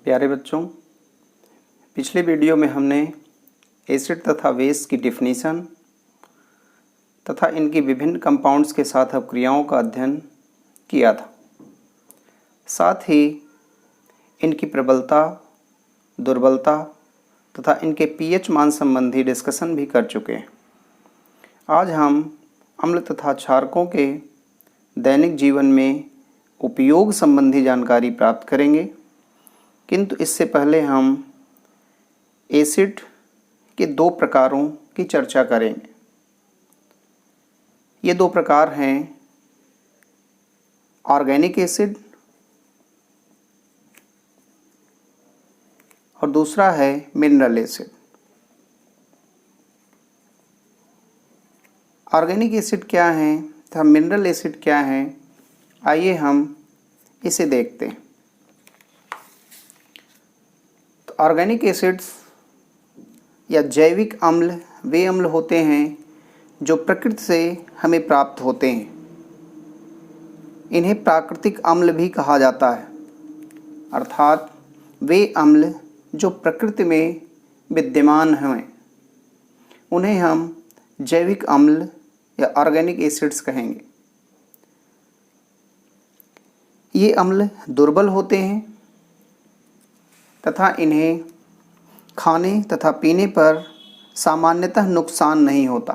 प्यारे बच्चों, पिछले वीडियो में हमने एसिड तथा बेस की डिफिनीशन तथा इनकी विभिन्न कंपाउंड्स के साथ अपक्रियाओं का अध्ययन किया था। साथ ही इनकी प्रबलता, दुर्बलता तथा इनके पीएच मान संबंधी डिस्कशन भी कर चुके हैं। आज हम अम्ल तथा क्षारकों के दैनिक जीवन में उपयोग संबंधी जानकारी प्राप्त करेंगे, किंतु इससे पहले हम एसिड के दो प्रकारों की चर्चा करेंगे। ये दो प्रकार हैं ऑर्गेनिक एसिड और दूसरा है मिनरल एसिड। ऑर्गेनिक एसिड क्या है तथा मिनरल एसिड क्या है, आइए हम इसे देखते हैं। तो ऑर्गेनिक एसिड्स या जैविक अम्ल वे अम्ल होते हैं जो प्रकृति से हमें प्राप्त होते हैं। इन्हें प्राकृतिक अम्ल भी कहा जाता है, अर्थात वे अम्ल जो प्रकृति में विद्यमान हैं उन्हें हम जैविक अम्ल या ऑर्गेनिक एसिड्स कहेंगे। ये अम्ल दुर्बल होते हैं तथा इन्हें खाने तथा पीने पर सामान्यतः नुकसान नहीं होता,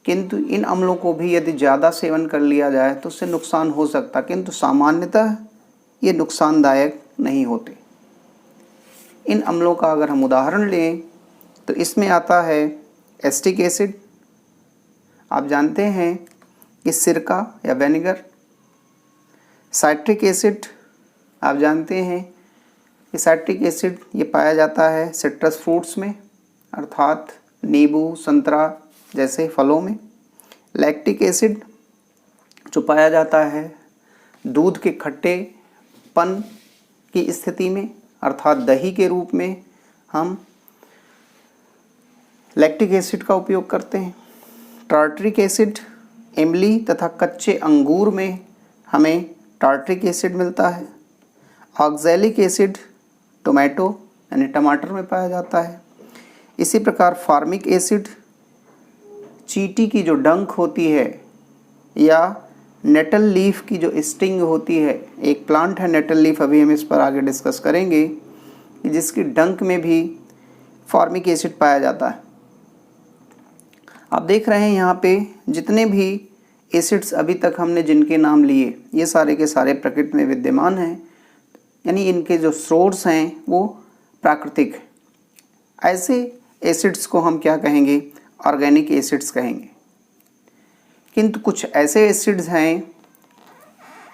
किंतु इन अम्लों को भी यदि ज़्यादा सेवन कर लिया जाए तो उससे नुकसान हो सकता, किंतु सामान्यतः ये नुकसानदायक नहीं होते। इन अम्लों का अगर हम उदाहरण लें तो इसमें आता है एसिटिक एसिड। आप जानते हैं कि सिरका या विनेगर। साइट्रिक एसिड, आप जानते हैं कि साइट्रिक एसिड ये पाया जाता है सिट्रस फ्रूट्स में, अर्थात नींबू, संतरा जैसे फलों में। लैक्टिक एसिड जो पाया जाता है दूध के खट्टेपन की स्थिति में, अर्थात दही के रूप में हम लैक्टिक एसिड का उपयोग करते हैं। टार्टरिक एसिड इमली तथा कच्चे अंगूर में हमें टार्टरिक एसिड मिलता है। ऑक्सैलिक एसिड टोमेटो यानी टमाटर में पाया जाता है। इसी प्रकार फार्मिक एसिड चींटी की जो डंक होती है या नेटल लीफ की जो स्टिंग होती है, एक प्लांट है नेटल लीफ, अभी हम इस पर आगे डिस्कस करेंगे, जिसकी डंक में भी फार्मिक एसिड पाया जाता है। आप देख रहे हैं यहाँ पे जितने भी एसिड्स अभी तक हमने जिनके नाम लिए, ये सारे के सारे प्रकृति में विद्यमान हैं, यानी इनके जो सोर्स हैं वो प्राकृतिक है। ऐसे एसिड्स को हम क्या कहेंगे? ऑर्गेनिक एसिड्स कहेंगे। किंतु कुछ ऐसे एसिड्स हैं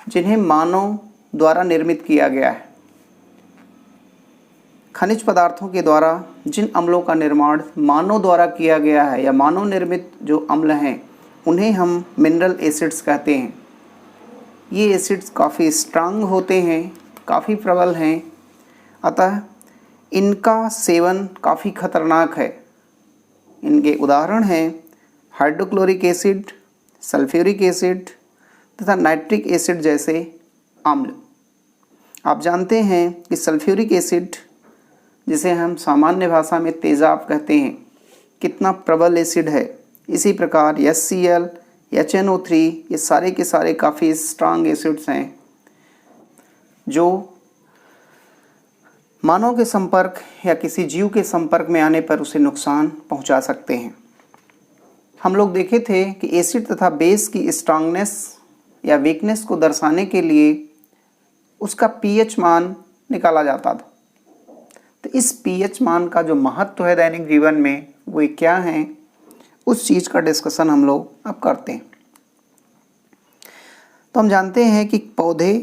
जिन्हें मानव द्वारा निर्मित किया गया है। खनिज पदार्थों के द्वारा जिन अम्लों का निर्माण मानव द्वारा किया गया है या मानव निर्मित जो अम्ल हैं उन्हें हम मिनरल एसिड्स कहते हैं। ये एसिड्स काफ़ी स्ट्रांग होते हैं, काफ़ी प्रबल हैं, अतः इनका सेवन काफ़ी खतरनाक है। इनके उदाहरण हैं हाइड्रोक्लोरिक एसिड, सल्फ्यूरिक एसिड तथा नाइट्रिक एसिड जैसे अम्ल। आप जानते हैं कि सल्फ्यूरिक एसिड, जिसे हम सामान्य भाषा में तेजाब कहते हैं, कितना प्रबल एसिड है। इसी प्रकार HCl, HNO3 ये सारे के सारे काफ़ी स्ट्रांग एसिड्स हैं जो मानव के संपर्क या किसी जीव के संपर्क में आने पर उसे नुकसान पहुंचा सकते हैं। हम लोग देखे थे कि एसिड तथा बेस की स्ट्रांगनेस या वीकनेस को दर्शाने के लिए उसका पीएच मान निकाला जाता था। तो इस पीएच मान का जो महत्व है दैनिक जीवन में वो क्या है, उस चीज़ का डिस्कशन हम लोग अब करते हैं। तो हम जानते हैं कि पौधे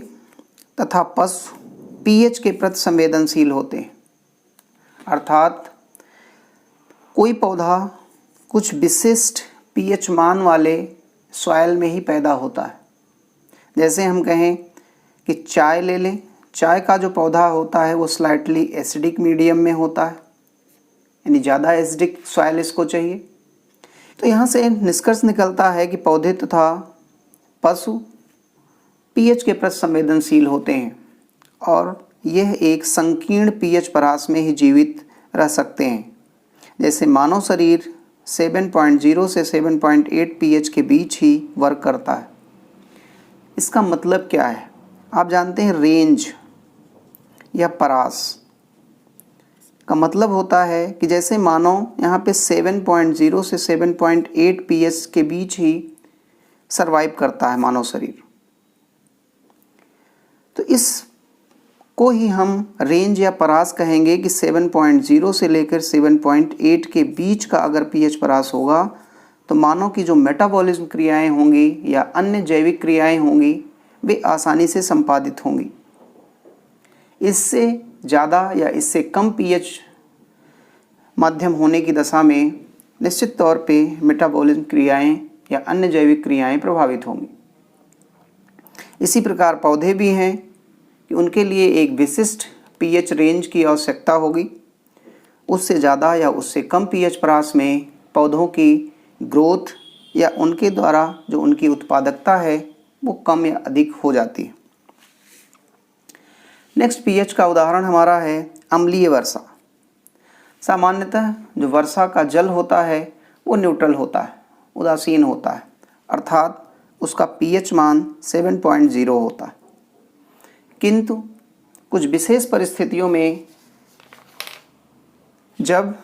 तथा पशु पीएच के प्रति संवेदनशील होते हैं, अर्थात कोई पौधा कुछ विशिष्ट पीएच मान वाले सॉइल में ही पैदा होता है। जैसे हम कहें कि चाय ले लें, चाय का जो पौधा होता है वो स्लाइटली एसिडिक मीडियम में होता है, यानी ज़्यादा एसिडिक सॉइल इसको चाहिए। तो यहाँ से निष्कर्ष निकलता है कि पौधे तथा पशु पीएच के प्रति संवेदनशील होते हैं और यह एक संकीर्ण पीएच परास में ही जीवित रह सकते हैं। जैसे मानव शरीर 7.0 से 7.8 पीएच के बीच ही वर्क करता है। इसका मतलब क्या है? आप जानते हैं रेंज या परास का मतलब होता है कि जैसे मानो यहाँ पे 7.0 से 7.8 पीएच के बीच ही सरवाइव करता है मानव शरीर, तो इस को ही हम रेंज या परास कहेंगे कि 7.0 से लेकर 7.8 के बीच का अगर पीएच परास होगा तो मानव की जो मेटाबॉलिज्म क्रियाएं होंगी या अन्य जैविक क्रियाएं होंगी वे आसानी से संपादित होंगी। इससे ज़्यादा या इससे कम पीएच माध्यम होने की दशा में निश्चित तौर पे मेटाबॉलिज्म क्रियाएं या अन्य जैविक क्रियाएं प्रभावित होंगी। इसी प्रकार पौधे भी हैं कि उनके लिए एक विशिष्ट पीएच रेंज की आवश्यकता होगी। उससे ज़्यादा या उससे कम पीएच परास में पौधों की ग्रोथ या उनके द्वारा जो उनकी उत्पादकता है वो कम या अधिक हो जाती है। नेक्स्ट पीएच का उदाहरण हमारा है अम्लीय वर्षा। सामान्यतः जो वर्षा का जल होता है वो न्यूट्रल होता है, उदासीन होता है, अर्थात उसका पीएच मान 7.0 होता है। किंतु कुछ विशेष परिस्थितियों में जब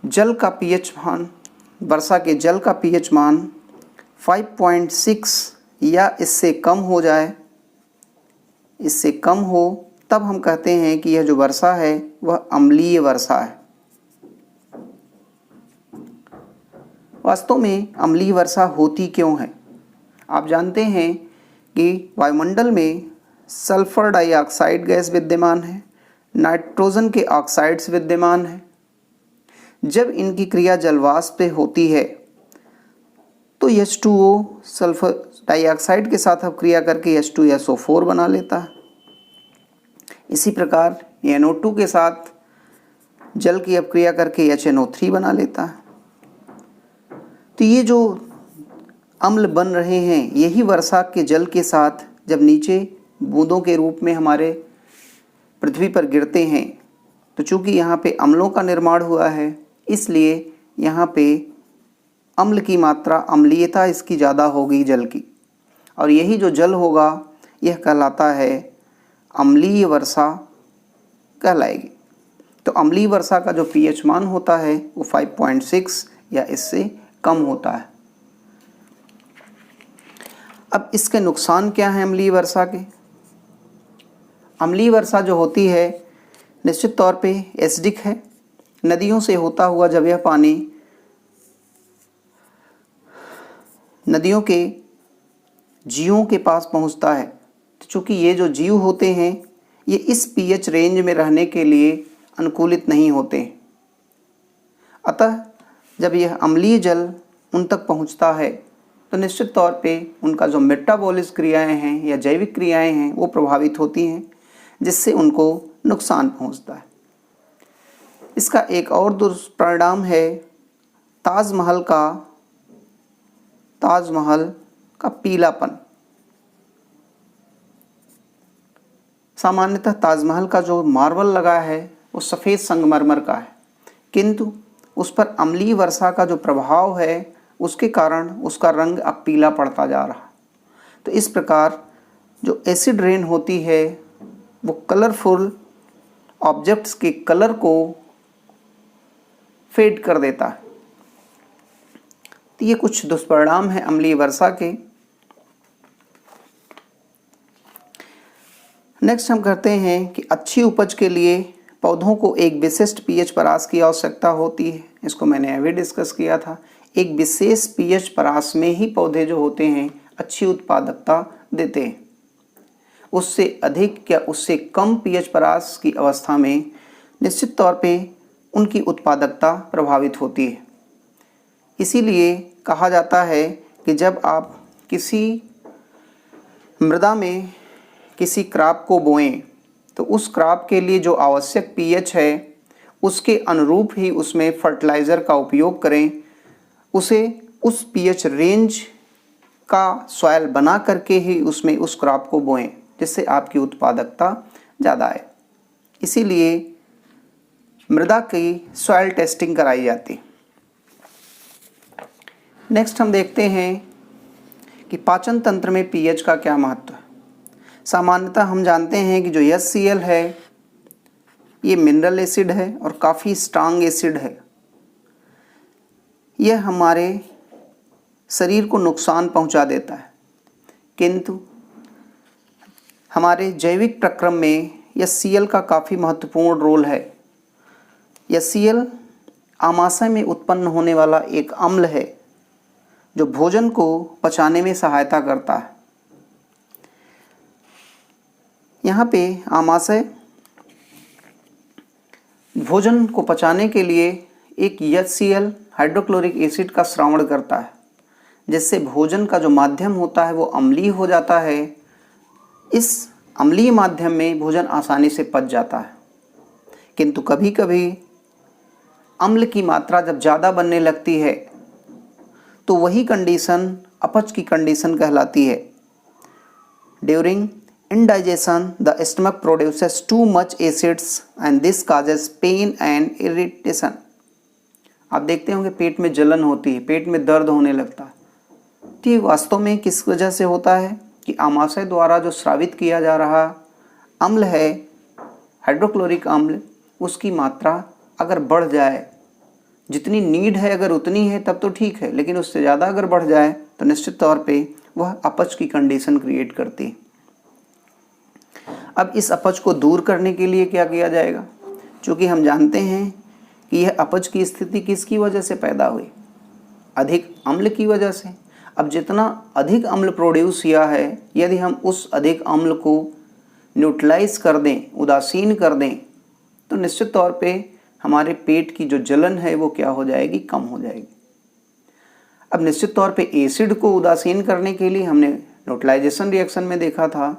जल का पीएच मान, वर्षा के जल का पीएच मान 5.6 या इससे कम हो जाए, इससे कम हो, तब हम कहते हैं कि यह जो वर्षा है वह अम्लीय वर्षा है। वास्तव में अम्लीय वर्षा होती क्यों है? आप जानते हैं कि वायुमंडल में सल्फर डाइऑक्साइड गैस विद्यमान है, नाइट्रोजन के ऑक्साइड्स विद्यमान हैं। जब इनकी क्रिया जलवाष्प पे होती है तो H2O सल्फर डाइऑक्साइड के साथ अब क्रिया करके H2SO4 बना लेता है। इसी प्रकार NO2 के साथ जल की अब क्रिया करके HNO3 बना लेता है। तो ये जो अम्ल बन रहे हैं यही वर्षा के जल के साथ जब नीचे बूंदों के रूप में हमारे पृथ्वी पर गिरते हैं तो चूंकि यहाँ पे अम्लों का निर्माण हुआ है इसलिए यहाँ पे अम्ल की मात्रा, अम्लीयता इसकी ज़्यादा होगी जल की, और यही जो जल होगा यह कहलाता है अम्लीय वर्षा कहलाएगी। तो अम्लीय वर्षा का जो पीएच मान होता है वो 5.6 या इससे कम होता है। अब इसके नुकसान क्या हैं अम्लीय वर्षा के? अम्लीय वर्षा जो होती है निश्चित तौर पे एसिडिक है। नदियों से होता हुआ जब यह पानी नदियों के जीवों के पास पहुंचता है तो चूँकि ये जो जीव होते हैं ये इस पीएच रेंज में रहने के लिए अनुकूलित नहीं होते, अतः जब यह अम्लीय जल उन तक पहुंचता है तो निश्चित तौर पे उनका जो मेटाबॉलिज्म क्रियाएं हैं या जैविक क्रियाएं हैं वो प्रभावित होती हैं, जिससे उनको नुकसान पहुंचता है। इसका एक और दुष्परिणाम है ताजमहल का पीलापन। सामान्यतः ताजमहल का जो मार्बल लगा है वो सफ़ेद संगमरमर का है, किंतु उस पर अम्लीय वर्षा का जो प्रभाव है उसके कारण उसका रंग अब पीला पड़ता जा रहा। तो इस प्रकार जो एसिड रेन होती है वो कलरफुल ऑब्जेक्ट्स के कलर को फेड कर देता है। तो ये कुछ दुष्परिणाम है अम्लीय वर्षा के। नेक्स्ट हम करते हैं कि अच्छी उपज के लिए पौधों को एक विशिष्ट पीएच परास की आवश्यकता होती है। इसको मैंने अभी डिस्कस किया था। एक विशेष पीएच परास में ही पौधे जो होते हैं अच्छी उत्पादकता देते हैं। उससे अधिक या उससे कम पीएच परास की अवस्था में निश्चित तौर पे उनकी उत्पादकता प्रभावित होती है। इसीलिए कहा जाता है कि जब आप किसी मृदा में किसी क्रॉप को बोएं तो उस क्रॉप के लिए जो आवश्यक पीएच है उसके अनुरूप ही उसमें फर्टिलाइज़र का उपयोग करें। उसे उस पीएच रेंज का सॉइल बना करके ही उसमें उस क्रॉप को बोएं, जिससे आपकी उत्पादकता ज़्यादा आए, इसीलिए मृदा की सॉइल टेस्टिंग कराई जाती। नेक्स्ट हम देखते हैं कि पाचन तंत्र में पीएच का क्या महत्व है। सामान्यतः हम जानते हैं कि जो HCl है ये मिनरल एसिड है और काफ़ी स्ट्रांग एसिड है। यह हमारे शरीर को नुकसान पहुंचा देता है, किंतु हमारे जैविक प्रक्रम में HCl का काफ़ी महत्वपूर्ण रोल है। HCl आमाशय में उत्पन्न होने वाला एक अम्ल है जो भोजन को पचाने में सहायता करता है। यहाँ पे आमाशय भोजन को पचाने के लिए एक HCl हाइड्रोक्लोरिक एसिड का स्रावण करता है, जिससे भोजन का जो माध्यम होता है वो अम्लीय हो जाता है। इस अम्लीय माध्यम में भोजन आसानी से पच जाता है, किंतु कभी कभी अम्ल की मात्रा जब ज़्यादा बनने लगती है तो वही कंडीशन अपच की कंडीशन कहलाती है। During indigestion the stomach produces too much acids and this causes pain and irritation। आप देखते होंगे पेट में जलन होती है, पेट में दर्द होने लगता है। तो ये वास्तव में किस वजह से होता है कि आमाशय द्वारा जो स्रावित किया जा रहा अम्ल है, हाइड्रोक्लोरिक अम्ल, उसकी मात्रा अगर बढ़ जाए, जितनी नीड है अगर उतनी है तब तो ठीक है, लेकिन उससे ज़्यादा अगर बढ़ जाए तो निश्चित तौर पे वह अपच की कंडीशन क्रिएट करती है। अब इस अपच को दूर करने के लिए क्या किया जाएगा? क्योंकि हम जानते हैं कि यह अपच की स्थिति किसकी वजह से पैदा हुई? अधिक अम्ल की वजह से। अब जितना अधिक अम्ल प्रोड्यूस किया है, यदि हम उस अधिक अम्ल को न्यूट्रलाइज कर दें, उदासीन कर दें, तो निश्चित तौर पे हमारे पेट की जो जलन है वो क्या हो जाएगी? कम हो जाएगी। अब निश्चित तौर पे एसिड को उदासीन करने के लिए हमने न्यूट्रलाइजेशन रिएक्शन में देखा था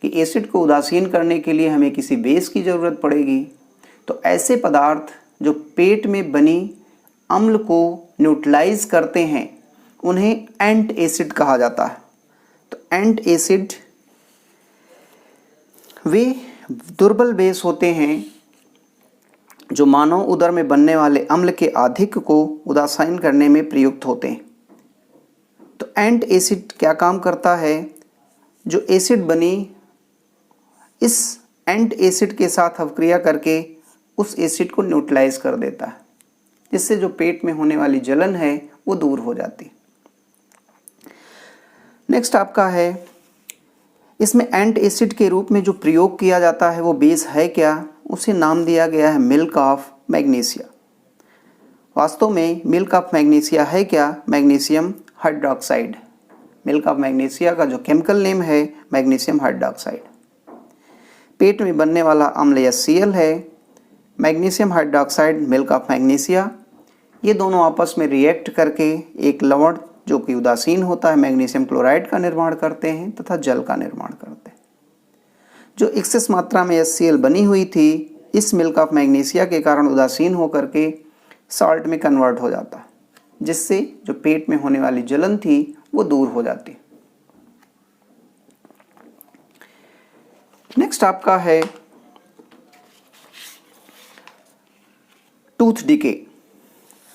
कि एसिड को उदासीन करने के लिए हमें किसी बेस की ज़रूरत पड़ेगी। तो ऐसे पदार्थ जो पेट में बनी अम्ल को न्यूट्रलाइज करते हैं उन्हें एंट एसिड कहा जाता है। तो एंट एसिड वे दुर्बल बेस होते हैं जो मानव उदर में बनने वाले अम्ल के आधिक्य को उदासीन करने में प्रयुक्त होते हैं। तो एंट एसिड क्या काम करता है? जो एसिड बनी इस एंट एसिड के साथ अवक्रिया करके उस एसिड को न्यूट्रलाइज कर देता है, जिससे जो पेट में होने वाली जलन है वो दूर हो जाती। नेक्स्ट आपका है, इसमें एंट एसिड के रूप में जो प्रयोग किया जाता है वो बेस है क्या? उसे नाम दिया गया है मिल्क ऑफ मैग्नीशिया। वास्तव में मिल्क ऑफ मैग्नीशिया है क्या? Magnesium hydroxide. Milk of magnesia का जो केमिकल नेम है मैग्नीशियम हाइड्रोक्साइड। पेट में बनने वाला अम्ल HCl है, magnesium hydroxide milk of magnesia. ये दोनों आपस में रिएक्ट करके एक लवण जो कि उदासीन होता है मैग्नीशियम क्लोराइड का निर्माण करते हैं तथा जल का निर्माण करते हैं। जो एक्सेस मात्रा में HCl बनी हुई थी इस मिल्क ऑफ मैग्नीशिया के कारण उदासीन होकर के सॉल्ट में कन्वर्ट हो जाता है, जिससे जो पेट में होने वाली जलन थी वो दूर हो जाती। नेक्स्ट आपका है टूथ डिके,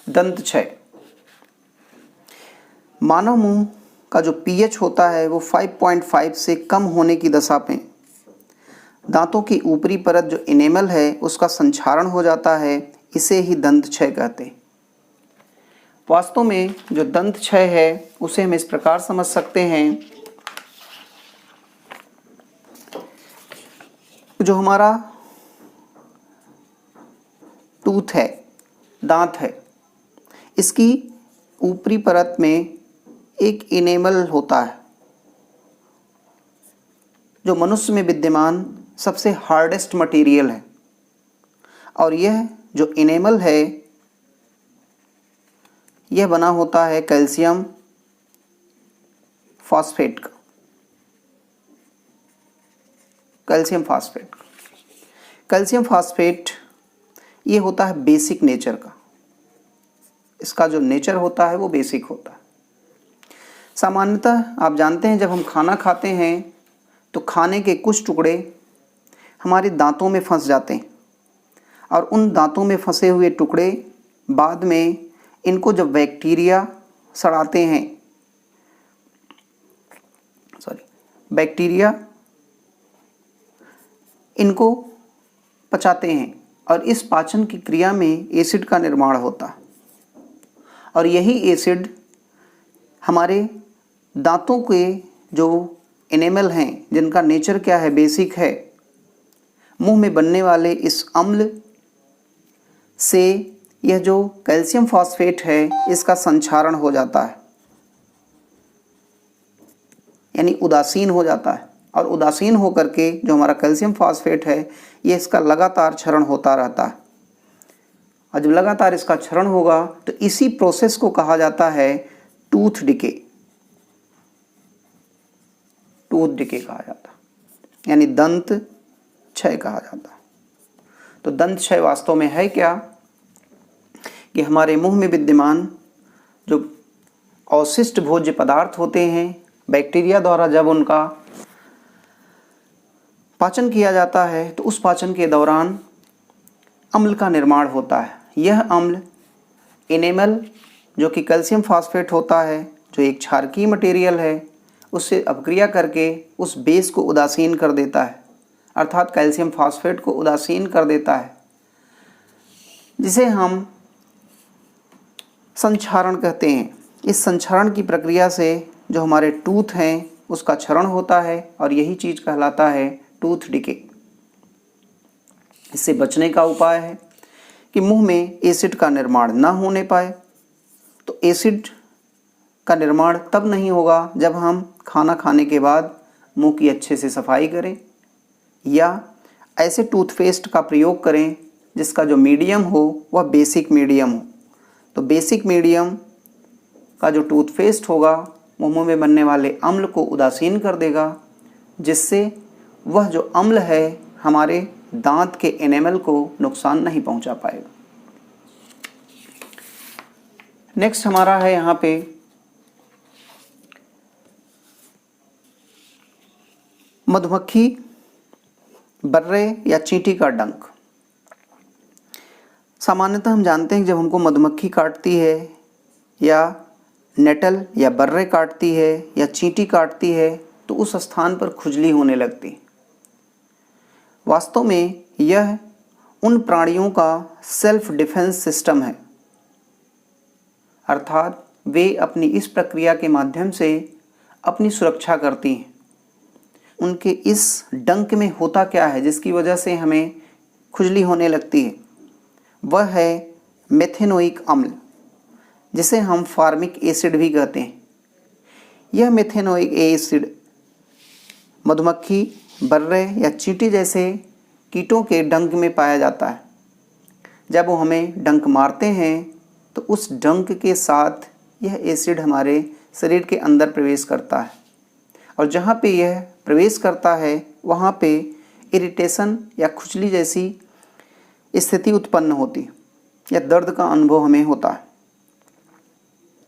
दंत क्षय। मानव मुंह का जो पीएच होता है वो 5.5 से कम होने की दशा में दांतों की ऊपरी परत जो इनेमल है उसका संक्षारण हो जाता है, इसे ही दंत क्षय कहते हैं। वास्तव में जो दंत क्षय है उसे हम इस प्रकार समझ सकते हैं, जो हमारा टूथ है, दांत है, इसकी ऊपरी परत में एक इनेमल होता है जो मनुष्य में विद्यमान सबसे हार्डेस्ट मटेरियल है, और यह जो इनेमल है यह बना होता है कैल्शियम फॉस्फेट का। कैल्शियम फॉस्फेट ये होता है बेसिक नेचर का, इसका जो नेचर होता है वो बेसिक होता है। सामान्यतः आप जानते हैं जब हम खाना खाते हैं तो खाने के कुछ टुकड़े हमारे दांतों में फंस जाते हैं और उन दांतों में फंसे हुए टुकड़े बाद में इनको जब बैक्टीरिया सड़ाते हैं, बैक्टीरिया इनको पचाते हैं और इस पाचन की क्रिया में एसिड का निर्माण होता है और यही एसिड हमारे दांतों के जो एनेमल हैं, जिनका नेचर क्या है, बेसिक है, मुंह में बनने वाले इस अम्ल से यह जो कैल्शियम फॉस्फेट है इसका संक्षारण हो जाता है, यानी उदासीन हो जाता है। और उदासीन होकर के जो हमारा कैल्शियम फॉस्फेट है ये इसका लगातार क्षरण होता रहता है और जब लगातार इसका क्षरण होगा तो इसी प्रोसेस को कहा जाता है टूथ डिके। टूथ डिके कहा जाता है, यानी दंत क्षय कहा जाता है। तो दंत क्षय वास्तव में है क्या कि हमारे मुंह में विद्यमान जो अवशिष्ट भोज्य पदार्थ होते हैं, बैक्टीरिया द्वारा जब उनका पाचन किया जाता है तो उस पाचन के दौरान अम्ल का निर्माण होता है। यह अम्ल एनेमल जो कि कैल्शियम फॉस्फेट होता है, जो एक क्षारकीय मटेरियल है, उससे अपक्रिया करके उस बेस को उदासीन कर देता है, अर्थात कैल्शियम फॉस्फेट को उदासीन कर देता है, जिसे हम संक्षारण कहते हैं। इस संक्षारण की प्रक्रिया से जो हमारे टूथ हैं उसका क्षरण होता है और यही चीज़ कहलाता है टूथ डिके। इससे बचने का उपाय है कि मुंह में एसिड का निर्माण ना होने पाए। तो एसिड का निर्माण तब नहीं होगा जब हम खाना खाने के बाद मुंह की अच्छे से सफाई करें या ऐसे टूथपेस्ट का प्रयोग करें जिसका जो मीडियम हो वह बेसिक मीडियम हो। तो बेसिक मीडियम का जो टूथपेस्ट होगा वो मुंह में बनने वाले अम्ल को उदासीन कर देगा, जिससे वह जो अम्ल है हमारे दांत के एनेमल को नुकसान नहीं पहुंचा पाएगा। नेक्स्ट हमारा है यहाँ पे मधुमक्खी, बर्रे या चींटी का डंक। सामान्यतः हम जानते हैं कि जब हमको मधुमक्खी काटती है या नेटल या बर्रे काटती है या चींटी काटती है तो उस स्थान पर खुजली होने लगती। वास्तव में यह उन प्राणियों का सेल्फ डिफेंस सिस्टम है, अर्थात वे अपनी इस प्रक्रिया के माध्यम से अपनी सुरक्षा करती हैं। उनके इस डंक में होता क्या है जिसकी वजह से हमें खुजली होने लगती है, वह है मेथेनोइक अम्ल, जिसे हम फार्मिक एसिड भी कहते हैं। यह मेथेनोइक एसिड मधुमक्खी, बर्रे या चींटी जैसे कीटों के डंक में पाया जाता है। जब वो हमें डंक मारते हैं तो उस डंक के साथ यह एसिड हमारे शरीर के अंदर प्रवेश करता है और जहाँ पे यह प्रवेश करता है वहाँ पे इरिटेशन या खुजली जैसी स्थिति उत्पन्न होती है या दर्द का अनुभव हमें होता है।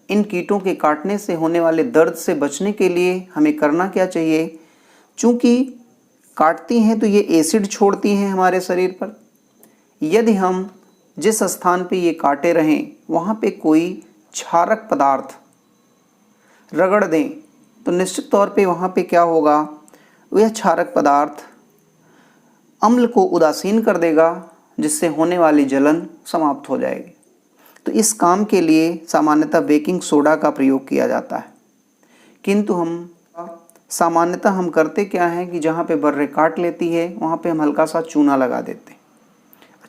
इन कीटों के काटने से होने वाले दर्द से बचने के लिए हमें करना क्या चाहिए? चूँकि काटती हैं तो ये एसिड छोड़ती हैं हमारे शरीर पर। यदि हम जिस स्थान पे ये काटे रहें वहाँ पे कोई क्षारक पदार्थ रगड़ दें तो निश्चित तौर पे वहाँ पे क्या होगा, वह क्षारक पदार्थ अम्ल को उदासीन कर देगा, जिससे होने वाली जलन समाप्त हो जाएगी। तो इस काम के लिए सामान्यतः बेकिंग सोडा का प्रयोग किया जाता है, किंतु सामान्यतः हम करते क्या हैं कि जहाँ पे बर्रे काट लेती है वहाँ पे हम हल्का सा चूना लगा देते हैं।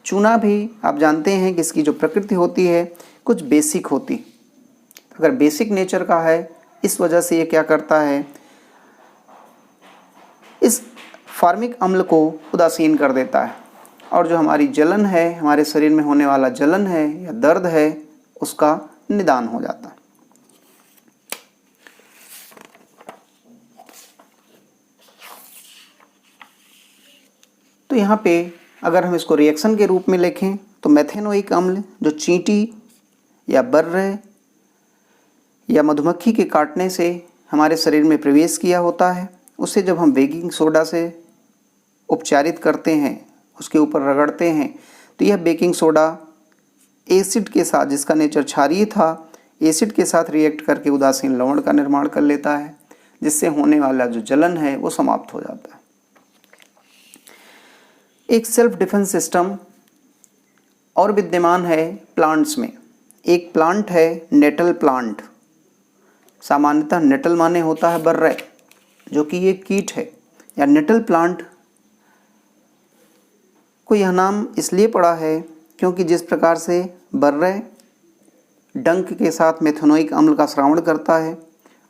चूना भी आप जानते हैं कि इसकी जो प्रकृति होती है कुछ बेसिक होती, अगर बेसिक नेचर का है, इस वजह से ये क्या करता है, इस फार्मिक अम्ल को उदासीन कर देता है और जो हमारी जलन है, हमारे शरीर में होने वाला जलन है या दर्द है, उसका निदान हो जाता है। तो यहाँ पे अगर हम इसको रिएक्शन के रूप में लिखें तो मेथेनोइक अम्ल जो चींटी या बर्रे या मधुमक्खी के काटने से हमारे शरीर में प्रवेश किया होता है, उसे जब हम बेकिंग सोडा से उपचारित करते हैं, उसके ऊपर रगड़ते हैं, तो यह बेकिंग सोडा एसिड के साथ, जिसका नेचर क्षारीय था, एसिड के साथ रिएक्ट करके उदासीन लवण का निर्माण कर लेता है, जिससे होने वाला जो जलन है वो समाप्त हो जाता है। एक सेल्फ डिफेंस सिस्टम और विद्यमान है प्लांट्स में। एक प्लांट है नेटल प्लांट। सामान्यतः नेटल माने होता है बर्रे, जो कि ये कीट है, या नेटल प्लांट को यह नाम इसलिए पड़ा है क्योंकि जिस प्रकार से बर्रे डंक के साथ मेथनोइक अम्ल का स्रावण करता है,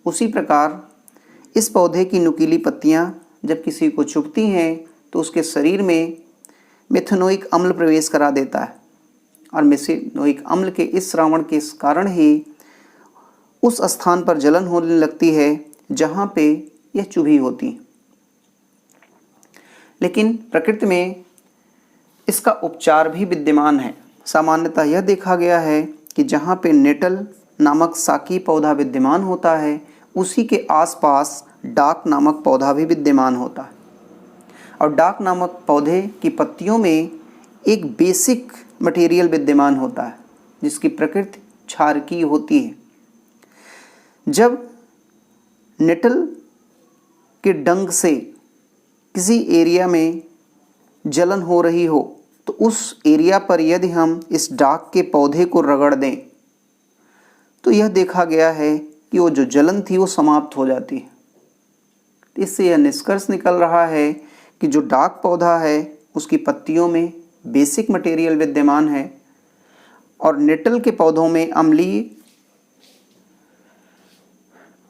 उसी प्रकार इस पौधे की नुकीली पत्तियां जब किसी को चुभती हैं तो उसके शरीर में मेथनोइक अम्ल प्रवेश करा देता है, और मेथनोइक अम्ल के इस स्रावण के कारण ही उस स्थान पर जलन होने लगती है जहाँ पे यह चुभी होती। लेकिन प्रकृति में इसका उपचार भी विद्यमान है। सामान्यतः यह देखा गया है कि जहाँ पे नेटल नामक साकी पौधा विद्यमान होता है, उसी के आसपास डाक नामक पौधा भी विद्यमान होता है, और डाक नामक पौधे की पत्तियों में एक बेसिक मटेरियल विद्यमान होता है जिसकी प्रकृति क्षारकीय होती है। जब नेटल के डंक से किसी एरिया में जलन हो रही हो तो उस एरिया पर यदि हम इस डाक के पौधे को रगड़ दें तो यह देखा गया है कि वो जो जलन थी वो समाप्त हो जाती है। इससे यह निष्कर्ष निकल रहा है कि जो डाक पौधा है उसकी पत्तियों में बेसिक मटेरियल विद्यमान है और नेटल के पौधों में अम्लीय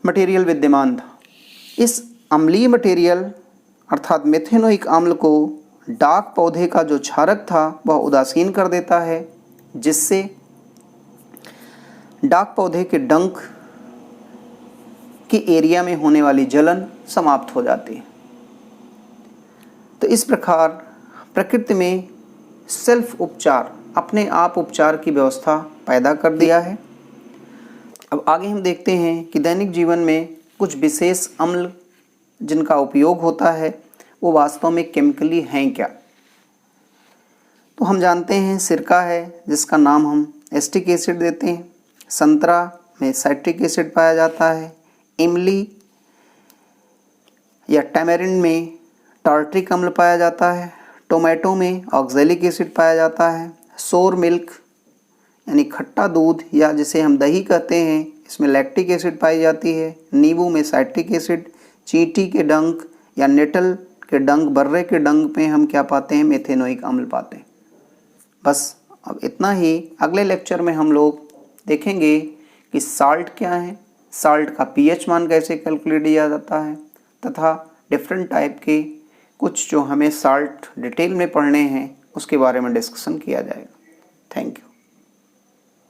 मटेरियल विद्यमान था। इस अम्लीय मटेरियल अर्थात मेथेनोइक अम्ल को डाक पौधे का जो क्षारक था वह उदासीन कर देता है, जिससे डाक पौधे के डंक के एरिया में होने वाली जलन समाप्त हो जाती है। तो इस प्रकार प्रकृति में सेल्फ उपचार, अपने आप उपचार की व्यवस्था पैदा कर दिया है। अब आगे हम देखते हैं कि दैनिक जीवन में कुछ विशेष अम्ल जिनका उपयोग होता है वो वास्तव में केमिकली हैं क्या। तो हम जानते हैं सिरका है जिसका नाम हम एस्टिक एसिड देते हैं, संतरा में साइट्रिक एसिड पाया जाता है, इमली या टैमरिंड में टार्ट्रिक अम्ल पाया जाता है, टोमेटो में ऑक्सैलिक एसिड पाया जाता है, सोर मिल्क यानी खट्टा दूध या जिसे हम दही कहते हैं इसमें लैक्टिक एसिड पाई जाती है, नींबू में साइट्रिक एसिड, चींटी के डंक या नेटल के डंक, बर्रे के डंक में हम क्या पाते हैं, मेथेनोइक अम्ल पाते हैं। बस अब इतना ही। अगले लेक्चर में हम लोग देखेंगे कि साल्ट क्या है, साल्ट का पीएच मान कैसे कैलकुलेट किया जाता है, तथा डिफरेंट टाइप के कुछ जो हमें साल्ट डिटेल में पढ़ने हैं उसके बारे में डिस्कशन किया जाएगा। Thank you.